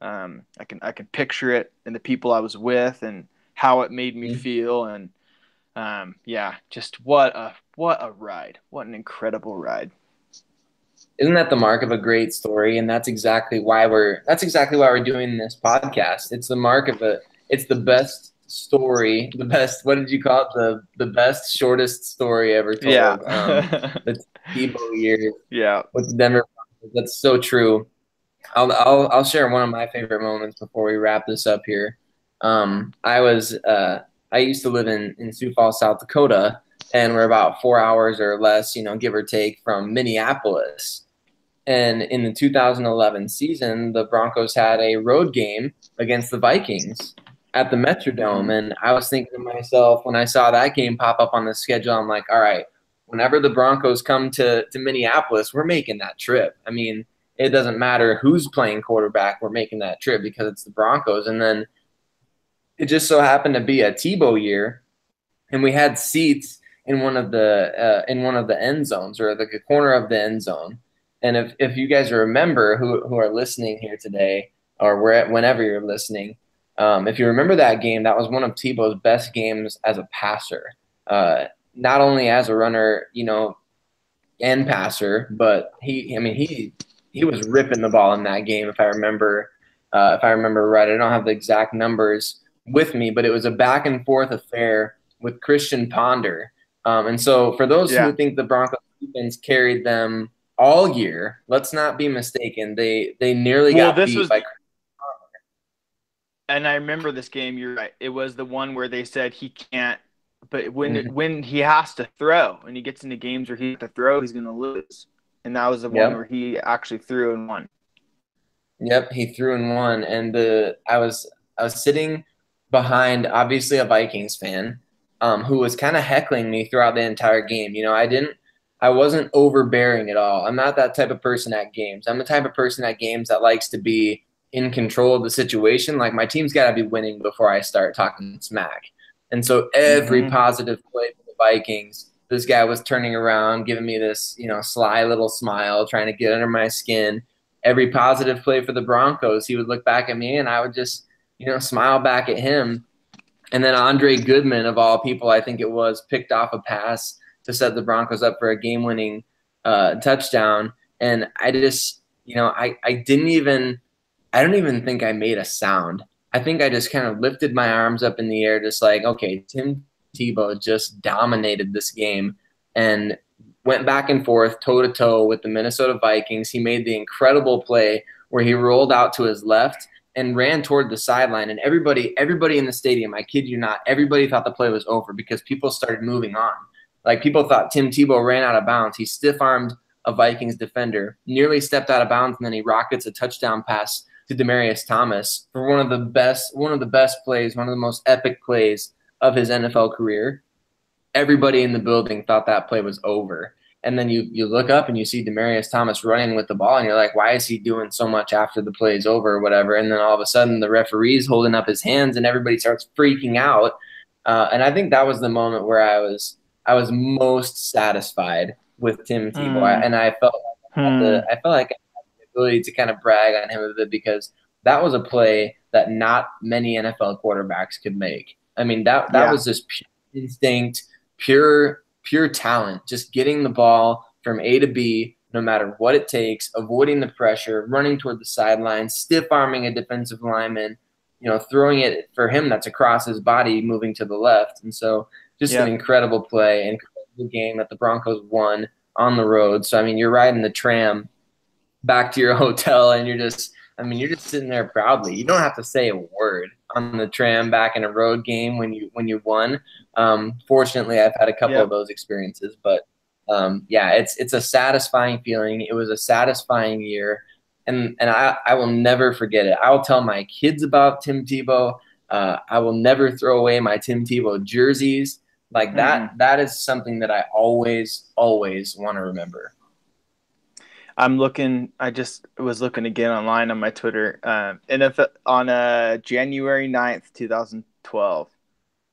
I can picture it and the people I was with and how it made me feel, and just what a ride, what an incredible ride. Isn't that the mark of a great story? And that's exactly why we're doing this podcast. It's the mark of it's the best story, the best, what did you call it? The best, shortest story ever told. Yeah. The Tebow years. Yeah. With the Denver Broncos. That's so true. I'll share one of my favorite moments before we wrap this up here. I used to live in Sioux Falls, South Dakota, and we're about 4 hours or less, give or take, from Minneapolis. And in the 2011 season, the Broncos had a road game against the Vikings at the Metrodome. And I was thinking to myself, when I saw that game pop up on the schedule, I'm like, all right, whenever the Broncos come to Minneapolis, we're making that trip. I mean, it doesn't matter who's playing quarterback, we're making that trip because it's the Broncos. And then it just so happened to be a Tebow year, and we had seats in one of the end zones, or like a corner of the end zone. And if you guys remember who are listening here today, or whenever you're listening, if you remember that game, that was one of Tebow's best games as a passer. Not only as a runner, and passer, but he was ripping the ball in that game. If I remember right, I don't have the exact numbers with me, but it was a back and forth affair with Christian Ponder. And so for those who think the Broncos defense carried them all year. Let's not be mistaken. They nearly Well, got this beat was, by. and I remember this game. You're right. It was the one where they said he can't, but Mhm. when he has to throw, and he gets into games where he has to throw, he's going to lose. And that was the one Yep. where he actually threw and won. Yep, he threw and won, and I was sitting behind obviously a Vikings fan, who was kind of heckling me throughout the entire game. I wasn't overbearing at all. I'm not that type of person at games. I'm the type of person at games that likes to be in control of the situation. Like my team's got to be winning before I start talking smack. And so every Mm-hmm. positive play for the Vikings, this guy was turning around, giving me this, sly little smile, trying to get under my skin. Every positive play for the Broncos, he would look back at me and I would just, smile back at him. And then Andre Goodman, of all people, I think it was, picked off a pass to set the Broncos up for a game-winning touchdown. And I just, I don't even think I made a sound. I think I just kind of lifted my arms up in the air, just like, okay, Tim Tebow just dominated this game and went back and forth, toe to toe with the Minnesota Vikings. He made the incredible play where he rolled out to his left and ran toward the sideline. And everybody in the stadium, I kid you not, everybody thought the play was over because people started moving on. Like people thought Tim Tebow ran out of bounds. He stiff armed a Vikings defender, nearly stepped out of bounds, and then he rockets a touchdown pass to Demaryius Thomas for one of the best plays, one of the most epic plays of his NFL career. Everybody in the building thought that play was over. And then you look up and you see Demaryius Thomas running with the ball, and you're like, why is he doing so much after the play is over or whatever? And then all of a sudden the referee's holding up his hands and everybody starts freaking out. And I think that was the moment where I was most satisfied with Tim Tebow, and I felt like I had the ability to kind of brag on him a bit because that was a play that not many NFL quarterbacks could make. I mean, that Yeah. was just pure instinct, pure talent, just getting the ball from A to B, no matter what it takes, avoiding the pressure, running toward the sideline, stiff arming a defensive lineman, throwing it for him that's across his body, moving to the left. And so just an Yeah. incredible play, incredible game that the Broncos won on the road. So, I mean, you're riding the tram back to your hotel and you're just sitting there proudly. You don't have to say a word on the tram back in a road game when you won. Fortunately, I've had a couple of Yep. those experiences, but yeah, it's a satisfying feeling. It was a satisfying year, and I will never forget it. I will tell my kids about Tim Tebow. I will never throw away my Tim Tebow jerseys. Like Mm-mm. that is something that I always want to remember. I'm looking. I just was looking again online on my Twitter. NFL on January 9th, 2012.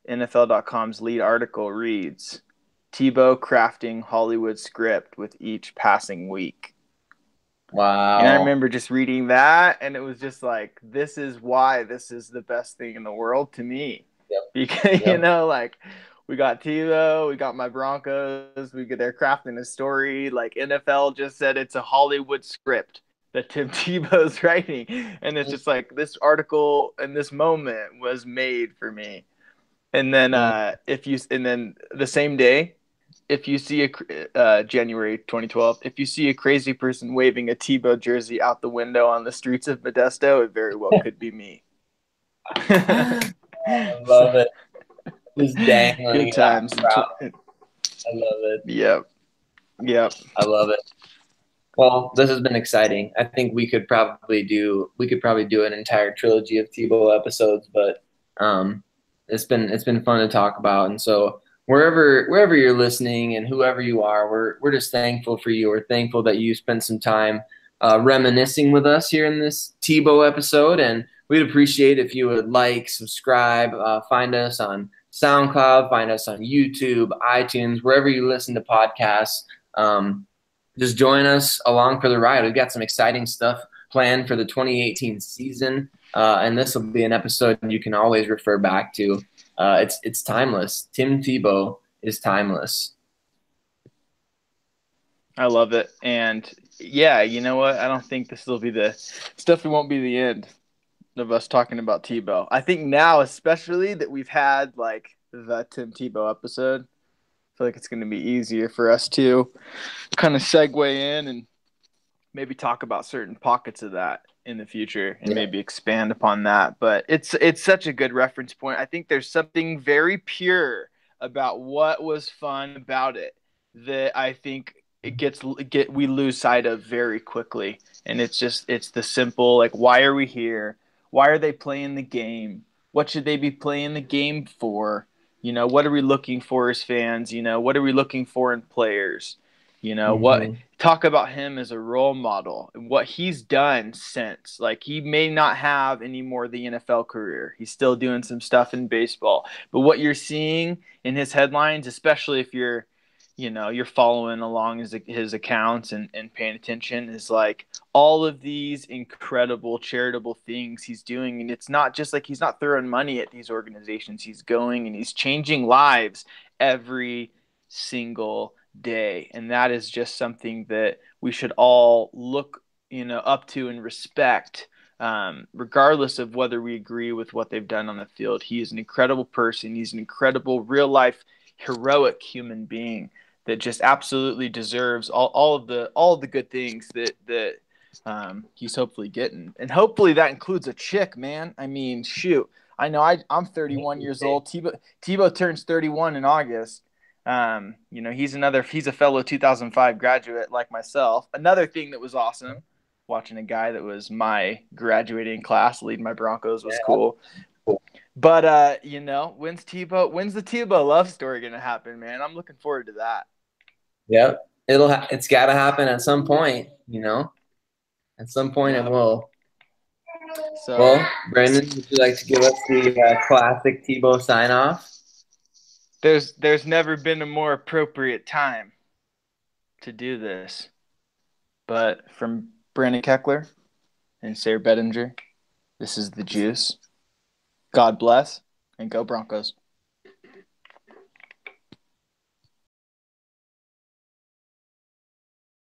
NFL.com's lead article reads, Tebow crafting Hollywood script with each passing week. And I Wow. remember just reading that, and it was just like, this is why this is the best thing in the world to me. Yep. Because, Yep. like, we got Tebow, we got my Broncos, we get their crafting a story. Like, NFL just said it's a Hollywood script that Tim Tebow's writing. And it's just like, this article and this moment was made for me. And then the same day, if you see January 2012, if you see a crazy person waving a Tebow jersey out the window on the streets of Modesto, it very well could be me. I love it. Just dangling Good it out times. proud. I love it. Yep. Yep. I love it. Well, this has been exciting. I think we could probably do an entire trilogy of Tebow episodes, but it's been fun to talk about. And so wherever you're listening and whoever you are, we're just thankful for you. We're thankful that you spent some time reminiscing with us here in this Tebow episode, and we'd appreciate if you would like, subscribe, find us on SoundCloud, find us on YouTube, iTunes, wherever you listen to podcasts. Just join us along for the ride. We've got some exciting stuff planned for the 2018 season, and this will be an episode you can always refer back to. It's timeless. Tim Tebow is timeless. I love it. And yeah, you know what? I don't think this will be definitely won't be the end of us talking about Tebow. I think now, especially that we've had like the Tim Tebow episode, I feel like it's going to be easier for us to kind of segue in and maybe talk about certain pockets of that in the future and Yeah. maybe expand upon that. But it's such a good reference point. I think there's something very pure about what was fun about it that I think we lose sight of very quickly. And it's the simple, like, why are we here? Why are they playing the game? What should they be playing the game for? What are we looking for as fans? What are we looking for in players? What Mm-hmm. talk about him as a role model and what he's done since. Like, he may not have any more the NFL career. He's still doing some stuff in baseball. But what you're seeing in his headlines, especially if you're following along his accounts and paying attention, is like all of these incredible charitable things he's doing. And it's not just like he's not throwing money at these organizations. He's going and he's changing lives every single day. And that is just something that we should all look, up to and respect. Regardless of whether we agree with what they've done on the field, he is an incredible person. He's an incredible real life heroic human being that just absolutely deserves all of the good things that he's hopefully getting, and hopefully that includes a chick, man. I mean, shoot, I know I'm 31 years old. Tebow turns 31 in August. He's a fellow 2005 graduate like myself. Another thing that was awesome, watching a guy that was my graduating class lead my Broncos was cool. But when's the Tebow love story gonna happen, man? I'm looking forward to that. Yep. It's got to happen at some point, you know? At some point it Yeah. will. So Well, Brandon, would you like to give us the classic Tebow sign off? there's never been a more appropriate time to do this. But from Brandon Keckler and Sayre Bedinger, this is the juice. God bless and go Broncos.